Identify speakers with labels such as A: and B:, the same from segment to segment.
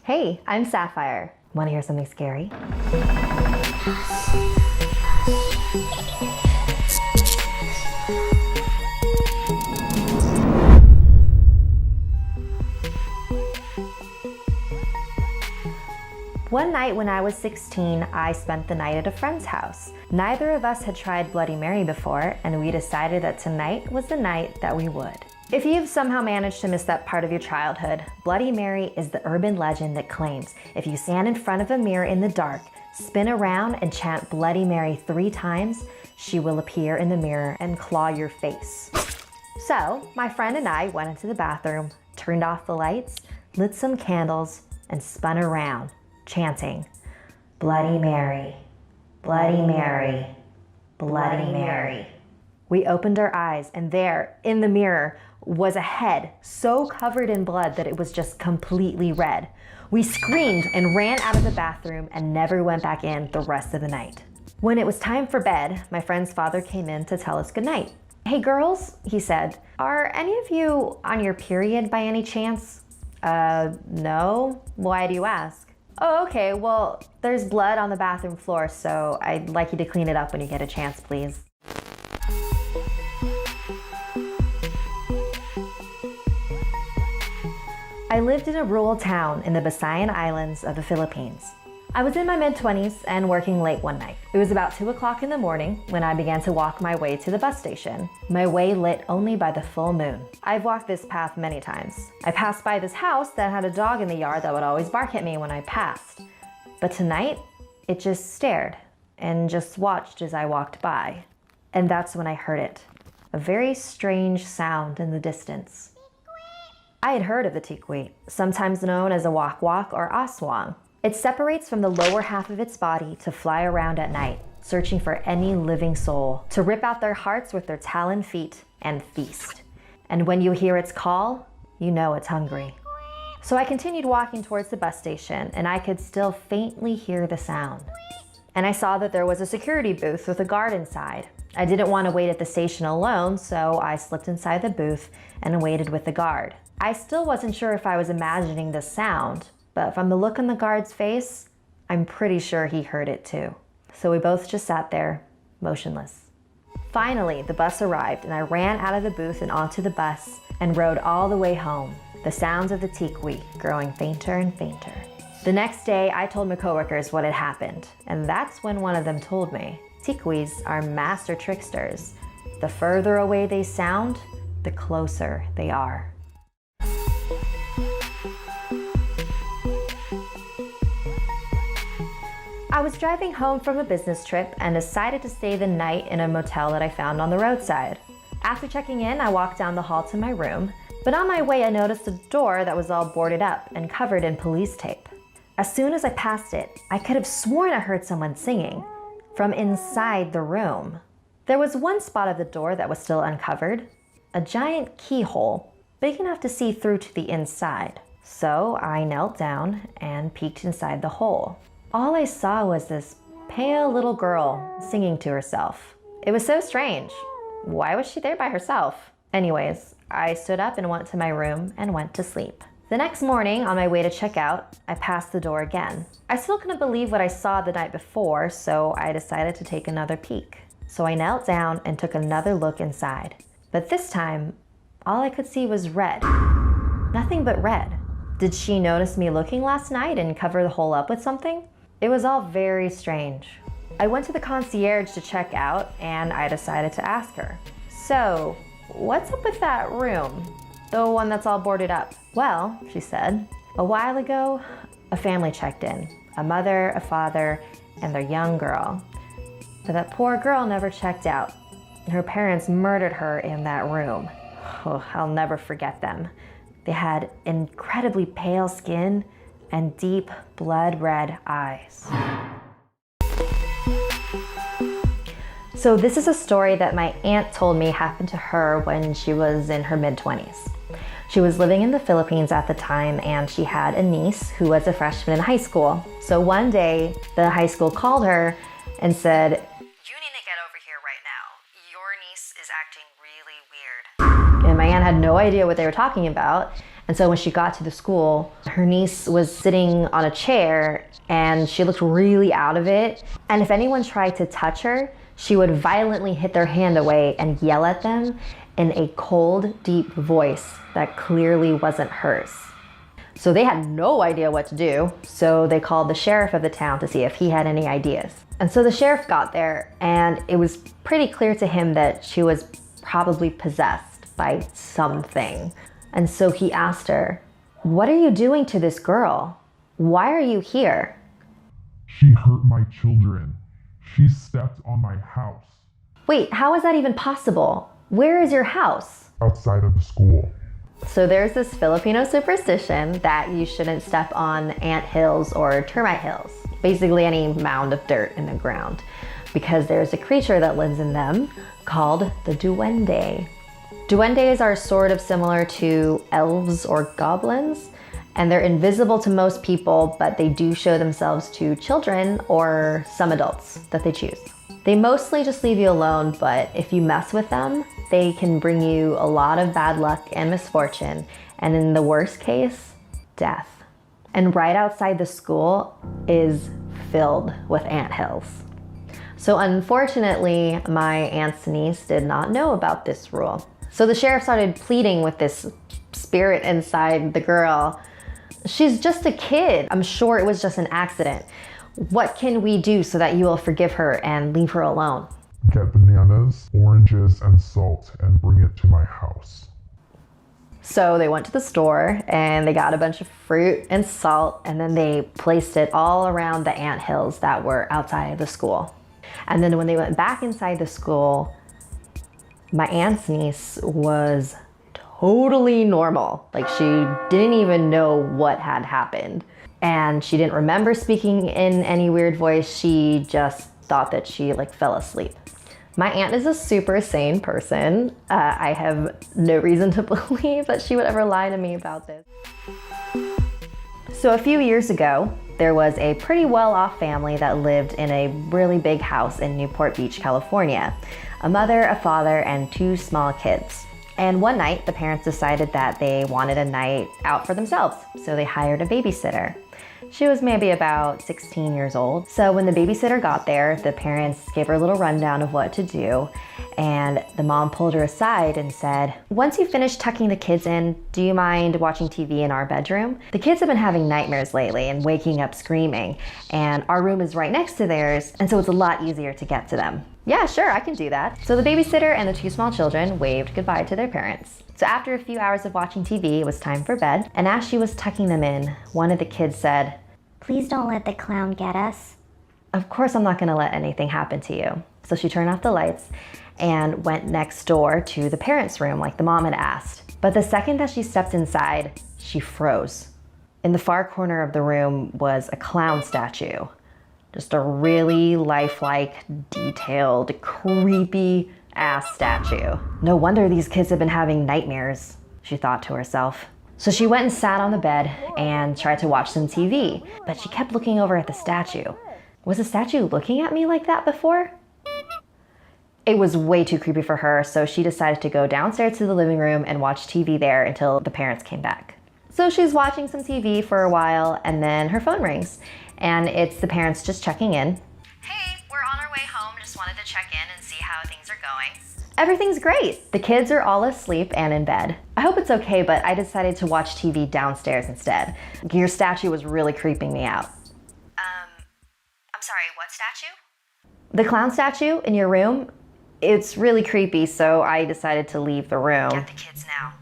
A: Hey, I'm Sapphire. Want to hear something scary? One night when I was 16, I spent the night at a friend's house. Neither of us had tried Bloody Mary before, and we decided that tonight was the night that we would. If you've somehow managed to miss that part of your childhood, Bloody Mary is the urban legend that claims if you stand in front of a mirror in the dark, spin around and chant Bloody Mary 3 times, she will appear in the mirror and claw your face. So, my friend and I went into the bathroom, turned off the lights, lit some candles, and spun around, chanting, Bloody Mary, Bloody Mary, Bloody Mary. We opened our eyes, and there, in the mirror, was a head so covered in blood that it was just completely red. We screamed and ran out of the bathroom and never went back in the rest of the night. When it was time for bed, my friend's father came in to tell us goodnight. Hey girls, he said, are any of you on your period by any chance? No. Why do you ask? Oh, okay, well, there's blood on the bathroom floor, so I'd like you to clean it up when you get a chance, please. I lived in a rural town in the Visayan Islands of the Philippines. I was in my mid-20s and working late one night. It was about 2 o'clock in the morning when I began to walk my way to the bus station, my way lit only by the full moon. I've walked this path many times. I passed by this house that had a dog in the yard that would always bark at me when I passed. But tonight, it just stared and just watched as I walked by. And that's when I heard it, a very strange sound in the distance. I had heard of the tikwi, sometimes known as a wak-wak or aswang. It separates from the lower half of its body to fly around at night, searching for any living soul, to rip out their hearts with their taloned feet and feast. And when you hear its call, you know it's hungry. So I continued walking towards the bus station, and I could still faintly hear the sound. And I saw that there was a security booth with a guard inside. I didn't want to wait at the station alone, so I slipped inside the booth and waited with the guard. I still wasn't sure if I was imagining the sound, but from the look on the guard's face, I'm pretty sure he heard it too. So we both just sat there, motionless. Finally, the bus arrived and I ran out of the booth and onto the bus and rode all the way home, the sounds of the tikwi growing fainter and fainter. The next day, I told my coworkers what had happened, and that's when one of them told me, tikwis are master tricksters. The further away they sound, the closer they are. I was driving home from a business trip and decided to stay the night in a motel that I found on the roadside. After checking in, I walked down the hall to my room, but on my way I noticed a door that was all boarded up and covered in police tape. As soon as I passed it, I could have sworn I heard someone singing from inside the room. There was one spot of the door that was still uncovered, a giant keyhole, big enough to see through to the inside. So I knelt down and peeked inside the hole. All I saw was this pale little girl singing to herself. It was so strange. Why was she there by herself? Anyways, I stood up and went to my room and went to sleep. The next morning, on my way to check out, I passed the door again. I still couldn't believe what I saw the night before, so I decided to take another peek. So I knelt down and took another look inside. But this time, all I could see was red. Nothing but red. Did she notice me looking last night and cover the hole up with something? It was all very strange. I went to the concierge to check out and I decided to ask her, so, what's up with that room? The one that's all boarded up? Well, she said, a while ago, a family checked in. A mother, a father, and their young girl. But that poor girl never checked out. Her parents murdered her in that room. Oh, I'll never forget them. They had incredibly pale skin and deep blood red eyes. So this is a story that my aunt told me happened to her when she was in her mid-20s. She was living in the Philippines at the time and she had a niece who was a freshman in high school. So one day, the high school called her and said, "You need to get over here right now. Your niece is acting really weird." And my aunt had no idea what they were talking about. And so when she got to the school, her niece was sitting on a chair and she looked really out of it. And if anyone tried to touch her, she would violently hit their hand away and yell at them in a cold, deep voice that clearly wasn't hers. So they had no idea what to do, so they called the sheriff of the town to see if he had any ideas. And so the sheriff got there, and it was pretty clear to him that she was probably possessed by something. And so he asked her, "What are you doing to this girl? Why are you here?"
B: "She hurt my children. She stepped on my house."
A: "Wait, how is that even possible? Where is your house?"
B: "Outside of the school."
A: So there's this Filipino superstition that you shouldn't step on ant hills or termite hills, basically any mound of dirt in the ground, because there's a creature that lives in them called the duende. Duendes are sort of similar to elves or goblins, and they're invisible to most people, but they do show themselves to children or some adults that they choose. They mostly just leave you alone, but if you mess with them, they can bring you a lot of bad luck and misfortune, and in the worst case, death. And right outside the school is filled with anthills. So unfortunately, my aunt's niece did not know about this rule. So the sheriff started pleading with this spirit inside the girl. "She's just a kid. I'm sure it was just an accident. What can we do so that you will forgive her and leave her alone?"
B: "Get bananas, oranges, and salt and bring it to my house."
A: So they went to the store and they got a bunch of fruit and salt, and then they placed it all around the anthills that were outside of the school. And then when they went back inside the school, my aunt's niece was totally normal. Like, she didn't even know what had happened. And she didn't remember speaking in any weird voice. She just thought that she fell asleep. My aunt is a super sane person. I have no reason to believe that she would ever lie to me about this. So a few years ago, there was a pretty well-off family that lived in a really big house in Newport Beach, California. A mother, a father, and 2 small kids. And one night, the parents decided that they wanted a night out for themselves, so they hired a babysitter. She was maybe about 16 years old. So when the babysitter got there, the parents gave her a little rundown of what to do, and the mom pulled her aside and said, "Once you finish tucking the kids in, do you mind watching TV in our bedroom? The kids have been having nightmares lately and waking up screaming, and our room is right next to theirs, and so it's a lot easier to get to them." "Yeah, sure, I can do that." So the babysitter and the 2 small children waved goodbye to their parents. So after a few hours of watching TV, it was time for bed. And as she was tucking them in, one of the kids said,
C: "Please don't let the clown get us."
A: "Of course I'm not gonna let anything happen to you." So she turned off the lights and went next door to the parents' room like the mom had asked. But the second that she stepped inside, she froze. In the far corner of the room was a clown statue. Just a really lifelike, detailed, creepy ass statue. "No wonder these kids have been having nightmares," she thought to herself. So she went and sat on the bed and tried to watch some TV, but she kept looking over at the statue. Was the statue looking at me like that before? It was way too creepy for her, so she decided to go downstairs to the living room and watch TV there until the parents came back. So she's watching some TV for a while, and then her phone rings, and it's the parents just checking in. "Hey, we're on our way home. Just wanted to check in and see how things are going." "Everything's great. The kids are all asleep and in bed. I hope it's okay, but I decided to watch TV downstairs instead. Your statue was really creeping me out." I'm sorry, what statue?" "The clown statue in your room. It's really creepy, so I decided to leave the room." "Get the kids now."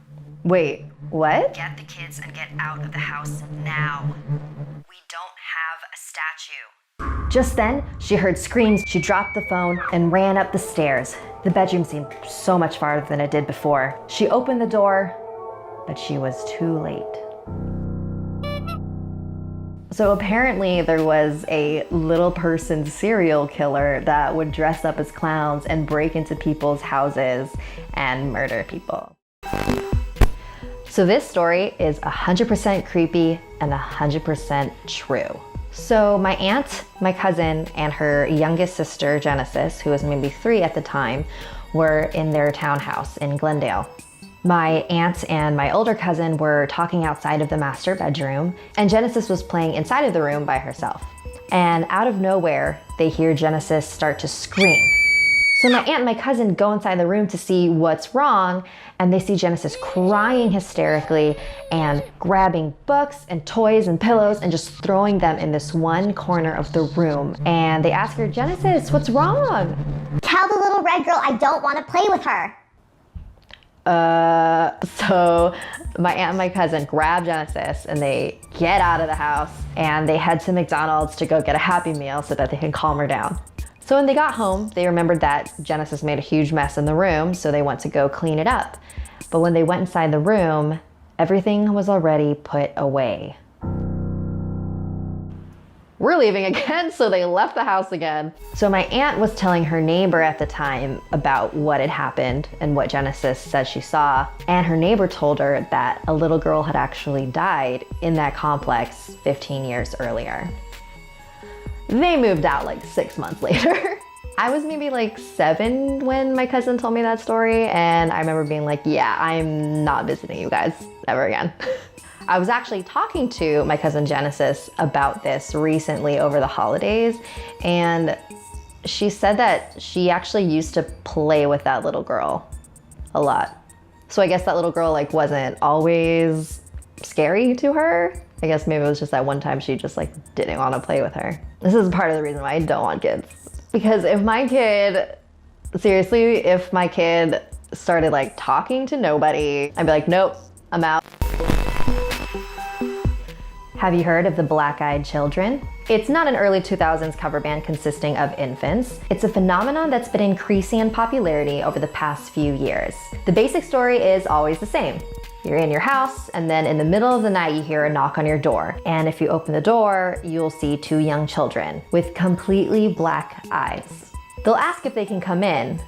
A: "Wait, what?" "Get the kids and get out of the house now. We don't have a statue." Just then, she heard screams. She dropped the phone and ran up the stairs. The bedroom seemed so much farther than it did before. She opened the door, but she was too late. So apparently there was a little person serial killer that would dress up as clowns and break into people's houses and murder people. So this story is 100% creepy and 100% true. So my aunt, my cousin, and her youngest sister, Genesis, who was maybe 3 at the time, were in their townhouse in Glendale. My aunt and my older cousin were talking outside of the master bedroom, and Genesis was playing inside of the room by herself. And out of nowhere, they hear Genesis start to scream. So my aunt and my cousin go inside the room to see what's wrong, and they see Genesis crying hysterically and grabbing books and toys and pillows and just throwing them in this one corner of the room. And they ask her, "Genesis, what's wrong?"
C: Tell the little red girl I don't want to play with her.
A: So my aunt and my cousin grab Genesis and they get out of the house and they head to McDonald's to go get a Happy Meal so that they can calm her down. So when they got home, they remembered that Genesis made a huge mess in the room, so they went to go clean it up. But when they went inside the room, everything was already put away. We're leaving again, so they left the house again. So my aunt was telling her neighbor at the time about what had happened and what Genesis said she saw. And her neighbor told her that a little girl had actually died in that complex 15 years earlier. They moved out like 6 months later. I was maybe like 7 when my cousin told me that story, and I remember being like, yeah, I'm not visiting you guys ever again. I was actually talking to my cousin Genesis about this recently over the holidays, and she said that she actually used to play with that little girl a lot. So I guess that little girl like wasn't always scary to her. I guess maybe it was just that one time she just like didn't want to play with her. This is part of the reason why I don't want kids. Because if my kid started like talking to nobody, I'd be like, nope, I'm out. Have you heard of the Black-Eyed Children? It's not an early 2000s cover band consisting of infants. It's a phenomenon that's been increasing in popularity over the past few years. The basic story is always the same. You're in your house, and then in the middle of the night you hear a knock on your door. And if you open the door, you'll see 2 young children with completely black eyes. They'll ask if they can come in.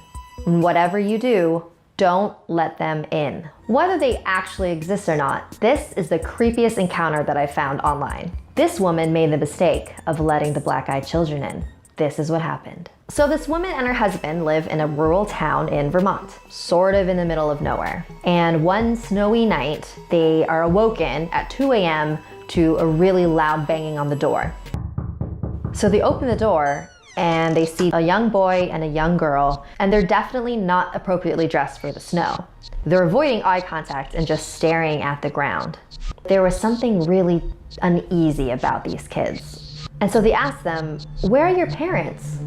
A: And whatever you do, don't let them in. Whether they actually exist or not, this is the creepiest encounter that I found online. This woman made the mistake of letting the black-eyed children in. This is what happened. So this woman and her husband live in a rural town in Vermont, sort of in the middle of nowhere. And one snowy night, they are awoken at 2 a.m. to a really loud banging on the door. So they open the door and they see a young boy and a young girl, and they're definitely not appropriately dressed for the snow. They're avoiding eye contact and just staring at the ground. There was something really uneasy about these kids. And so they asked them, "Where are your parents?"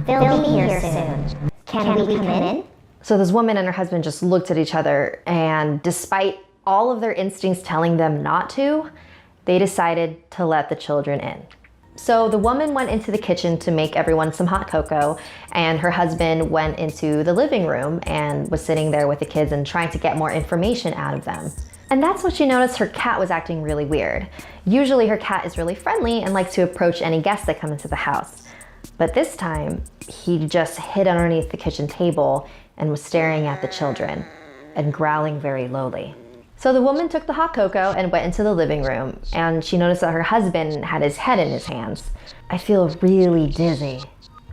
C: They'll be here soon. Can we come in?
A: So this woman and her husband just looked at each other, and despite all of their instincts telling them not to, they decided to let the children in. So the woman went into the kitchen to make everyone some hot cocoa, and her husband went into the living room and was sitting there with the kids and trying to get more information out of them. And that's when she noticed her cat was acting really weird. Usually her cat is really friendly and likes to approach any guests that come into the house. But this time, he just hid underneath the kitchen table and was staring at the children and growling very lowly. So the woman took the hot cocoa and went into the living room, and she noticed that her husband had his head in his hands. "I feel really dizzy."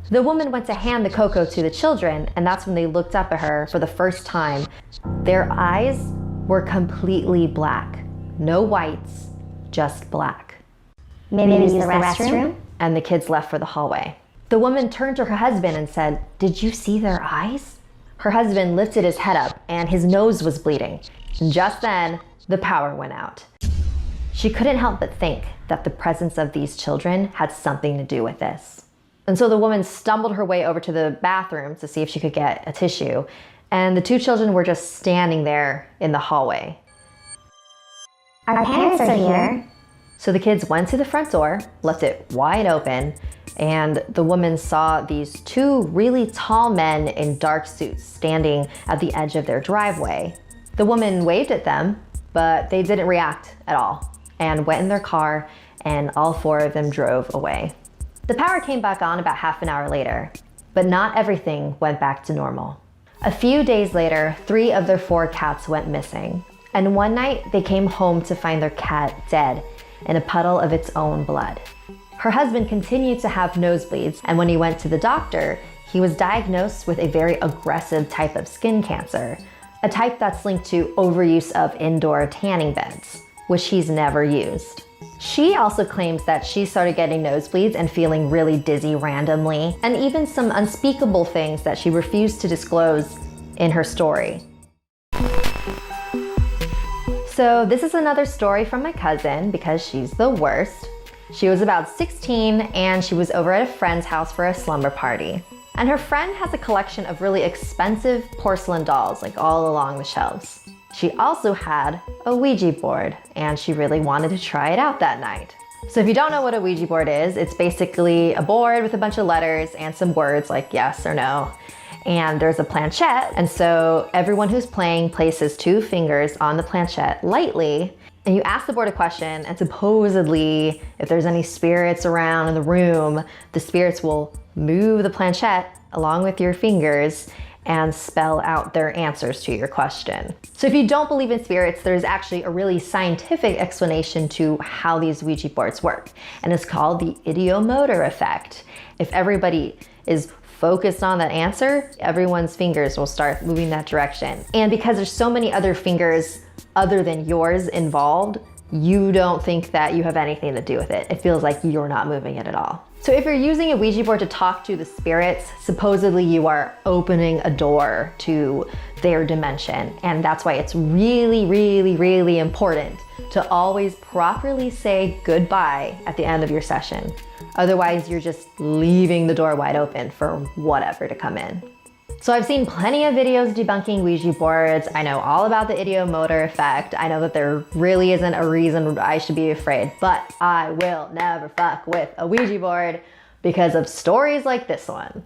A: The woman went to hand the cocoa to the children, and that's when they looked up at her for the first time. Their eyes were completely black. No whites, just black.
C: Maybe use the restroom?
A: And the kids left for the hallway. The woman turned to her husband and said, "Did you see their eyes?" Her husband lifted his head up and his nose was bleeding. And just then, the power went out. She couldn't help but think that the presence of these children had something to do with this. And so the woman stumbled her way over to the bathroom to see if she could get a tissue, and the 2 children were just standing there in the hallway.
C: Our parents are here.
A: So the kids went to the front door, left it wide open, and the woman saw these 2 really tall men in dark suits standing at the edge of their driveway. The woman waved at them, but they didn't react at all and went in their car, and all 4 of them drove away. The power came back on about half an hour later, but not everything went back to normal. A few days later, 3 of their 4 cats went missing, and one night they came home to find their cat dead in a puddle of its own blood. Her husband continued to have nosebleeds, and when he went to the doctor, he was diagnosed with a very aggressive type of skin cancer. a type that's linked to overuse of indoor tanning beds, which he's never used. She also claims that she started getting nosebleeds and feeling really dizzy randomly, and even some unspeakable things that she refused to disclose in her story. So this is another story from my cousin because she's the worst. She was about 16 and she was over at a friend's house for a slumber party. And her friend has a collection of really expensive porcelain dolls, like all along the shelves. She also had a Ouija board and she really wanted to try it out that night. So if you don't know what a Ouija board is, it's basically a board with a bunch of letters and some words like yes or no. And there's a planchette, and so everyone who's playing places 2 fingers on the planchette lightly, and you ask the board a question, and supposedly if there's any spirits around in the room, the spirits will move the planchette along with your fingers and spell out their answers to your question. So if you don't believe in spirits, there's actually a really scientific explanation to how these Ouija boards work, and it's called the ideomotor effect. If everybody is focused on that answer, everyone's fingers will start moving that direction. And because there's so many other fingers other than yours involved, you don't think that you have anything to do with it. It feels like you're not moving it at all. So if you're using a Ouija board to talk to the spirits, supposedly you are opening a door to their dimension. And that's why it's really, really, really important to always properly say goodbye at the end of your session. Otherwise, you're just leaving the door wide open for whatever to come in. So I've seen plenty of videos debunking Ouija boards. I know all about the ideomotor effect. I know that there really isn't a reason I should be afraid, but I will never fuck with a Ouija board because of stories like this one.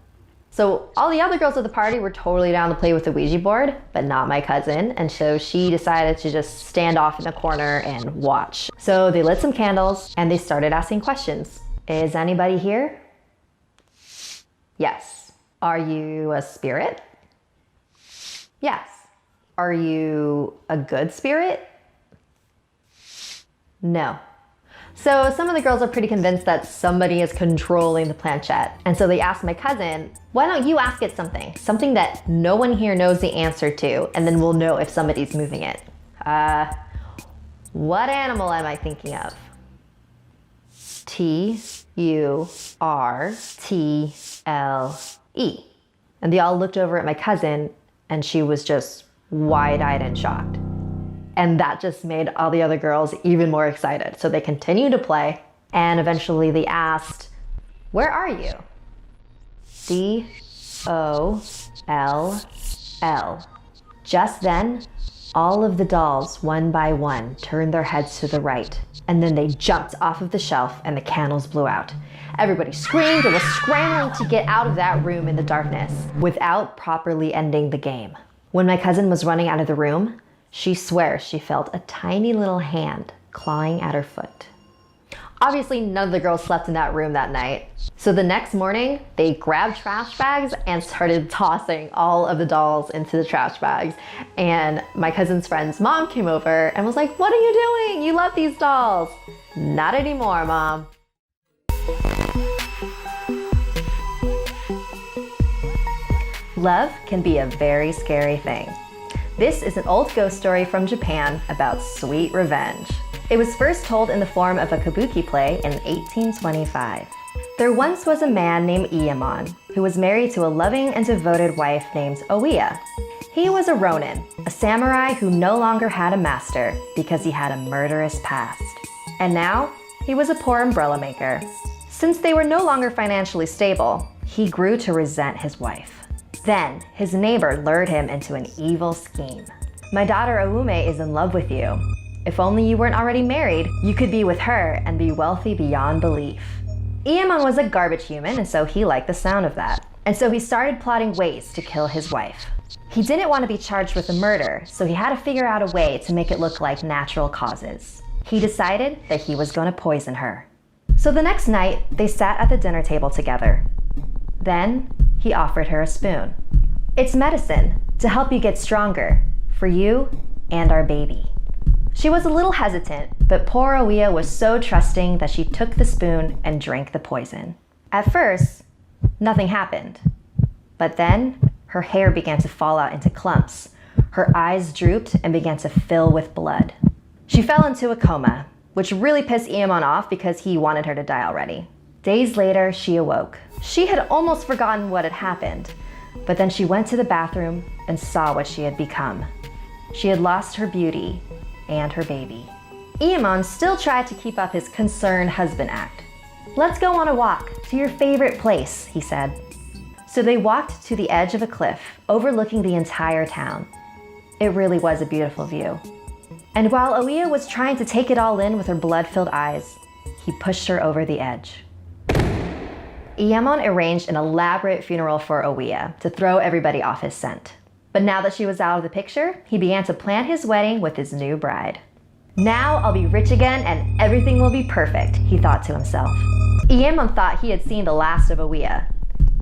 A: So all the other girls at the party were totally down to play with the Ouija board, but not my cousin. And so she decided to just stand off in the corner and watch. So they lit some candles and they started asking questions. Is anybody here? Yes. Are you a spirit? Yes. Are you a good spirit? No. So some of the girls are pretty convinced that somebody is controlling the planchette. And so they asked my cousin, why don't you ask it something that no one here knows the answer to, and then we'll know if somebody's moving it. What animal am I thinking of? Turtle. And they all looked over at my cousin and she was just wide-eyed and shocked. And that just made all the other girls even more excited. So they continued to play and eventually they asked, where are you? D-O-L-L. Just then, all of the dolls, one by one, turned their heads to the right. And then they jumped off of the shelf and the candles blew out. Everybody screamed and was scrambling to get out of that room in the darkness without properly ending the game. When my cousin was running out of the room, she swears she felt a tiny little hand clawing at her foot. Obviously, none of the girls slept in that room that night. So the next morning, they grabbed trash bags and started tossing all of the dolls into the trash bags. And my cousin's friend's mom came over and was like, what are you doing? You love these dolls. Not anymore, Mom. Love can be a very scary thing. This is an old ghost story from Japan about sweet revenge. It was first told in the form of a kabuki play in 1825. There once was a man named Iyamon who was married to a loving and devoted wife named Oiya. He was a ronin, a samurai who no longer had a master because he had a murderous past. And now, he was a poor umbrella maker. Since they were no longer financially stable, he grew to resent his wife. Then, his neighbor lured him into an evil scheme. My daughter Aume is in love with you. If only you weren't already married, you could be with her and be wealthy beyond belief. Iyamon was a garbage human, and so he liked the sound of that. And so he started plotting ways to kill his wife. He didn't want to be charged with a murder, so he had to figure out a way to make it look like natural causes. He decided that he was going to poison her. So the next night, they sat at the dinner table together. Then, he offered her a spoon. It's medicine to help you get stronger, for you and our baby. She was a little hesitant, but poor Oiya was so trusting that she took the spoon and drank the poison. At first, nothing happened. But then, her hair began to fall out into clumps. Her eyes drooped and began to fill with blood. She fell into a coma, which really pissed Iamon off because he wanted her to die already. Days later, she awoke. She had almost forgotten what had happened, but then she went to the bathroom and saw what she had become. She had lost her beauty and her baby. Iamon still tried to keep up his concerned husband act. "Let's go on a walk to your favorite place," he said. So they walked to the edge of a cliff overlooking the entire town. It really was a beautiful view. And while Oia was trying to take it all in with her blood-filled eyes, he pushed her over the edge. Iamon arranged an elaborate funeral for Oia to throw everybody off his scent. But now that she was out of the picture, he began to plan his wedding with his new bride. "Now I'll be rich again and everything will be perfect," he thought to himself. Iamon thought he had seen the last of Oia.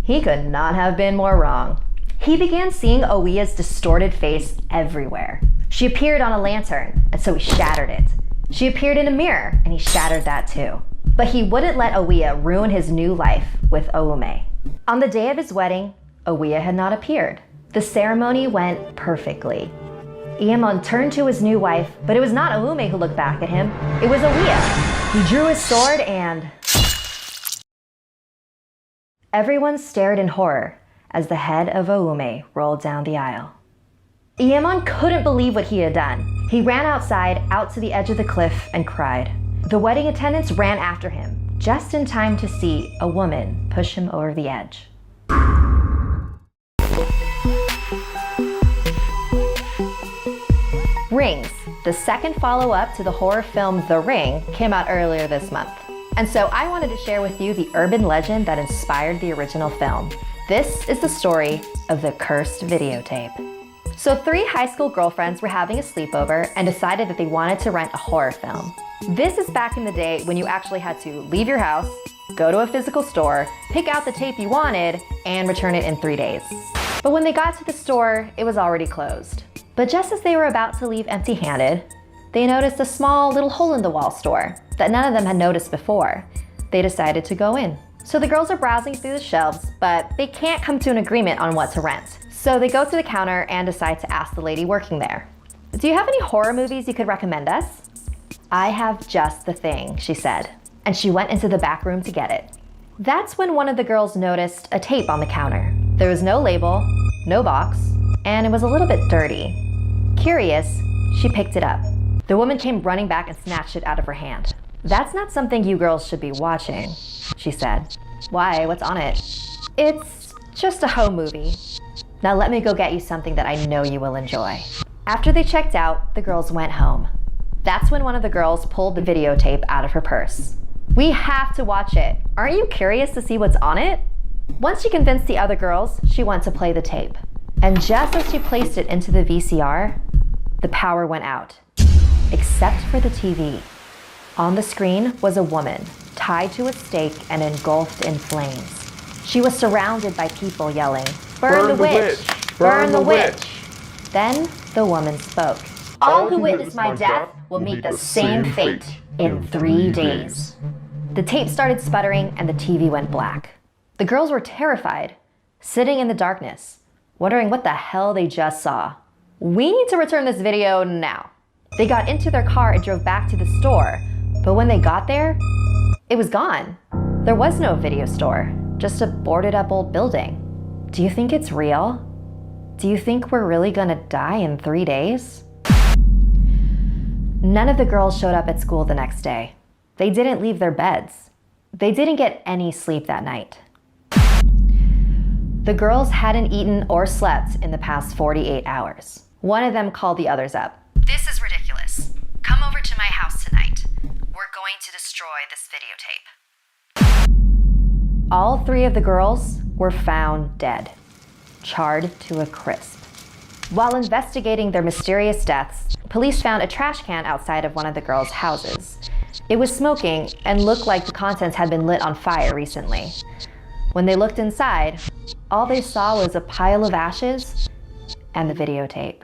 A: He could not have been more wrong. He began seeing Oia's distorted face everywhere. She appeared on a lantern, and so he shattered it. She appeared in a mirror, and he shattered that too. But he wouldn't let Oia ruin his new life with Oume. On the day of his wedding, Oia had not appeared. The ceremony went perfectly. Iamon turned to his new wife, but it was not Oume who looked back at him. It was Oia. He drew his sword and... Everyone stared in horror as the head of Oume rolled down the aisle. Iamon couldn't believe what he had done. He ran outside, out to the edge of the cliff, and cried. The wedding attendants ran after him, just in time to see a woman push him over the edge. Rings, the second follow-up to the horror film The Ring, came out earlier this month. And so I wanted to share with you the urban legend that inspired the original film. This is the story of the cursed videotape. So 3 high school girlfriends were having a sleepover and decided that they wanted to rent a horror film. This is back in the day when you actually had to leave your house, go to a physical store, pick out the tape you wanted, and return it in 3 days. But when they got to the store, it was already closed. But just as they were about to leave empty-handed, they noticed a small little hole-in-the-wall store that none of them had noticed before. They decided to go in. So the girls are browsing through the shelves, but they can't come to an agreement on what to rent. So they go to the counter and decide to ask the lady working there, "Do you have any horror movies you could recommend us?" "I have just the thing," she said, and she went into the back room to get it. That's when one of the girls noticed a tape on the counter. There was no label, no box, and it was a little bit dirty. Curious, she picked it up. The woman came running back and snatched it out of her hand. "That's not something you girls should be watching," she said. "Why? What's on it?" "It's just a home movie. Now let me go get you something that I know you will enjoy." After they checked out, the girls went home. That's when one of the girls pulled the videotape out of her purse. "We have to watch it. Aren't you curious to see what's on it?" Once she convinced the other girls, she went to play the tape. And just as she placed it into the VCR, the power went out, except for the TV. On the screen was a woman, tied to a stake and engulfed in flames. She was surrounded by people yelling, "Burn the witch! Burn the witch!" Then the woman spoke. "All who witness my death will meet the same fate in 3 days." The tape started sputtering and the TV went black. The girls were terrified, sitting in the darkness, wondering what the hell they just saw. "We need to return this video now." They got into their car and drove back to the store, but when they got there, it was gone. There was no video store, just a boarded up old building. Do you think it's real? Do you think we're really gonna die in 3 days? None of the girls showed up at school the next day. They didn't leave their beds. They didn't get any sleep that night. The girls hadn't eaten or slept in the past 48 hours. One of them called the others up. "This is ridiculous. Come over to my house tonight. We're going to destroy this videotape." All 3 of the girls were found dead, charred to a crisp. While investigating their mysterious deaths, police found a trash can outside of one of the girls' houses. It was smoking and looked like the contents had been lit on fire recently. When they looked inside, all they saw was a pile of ashes and the videotape.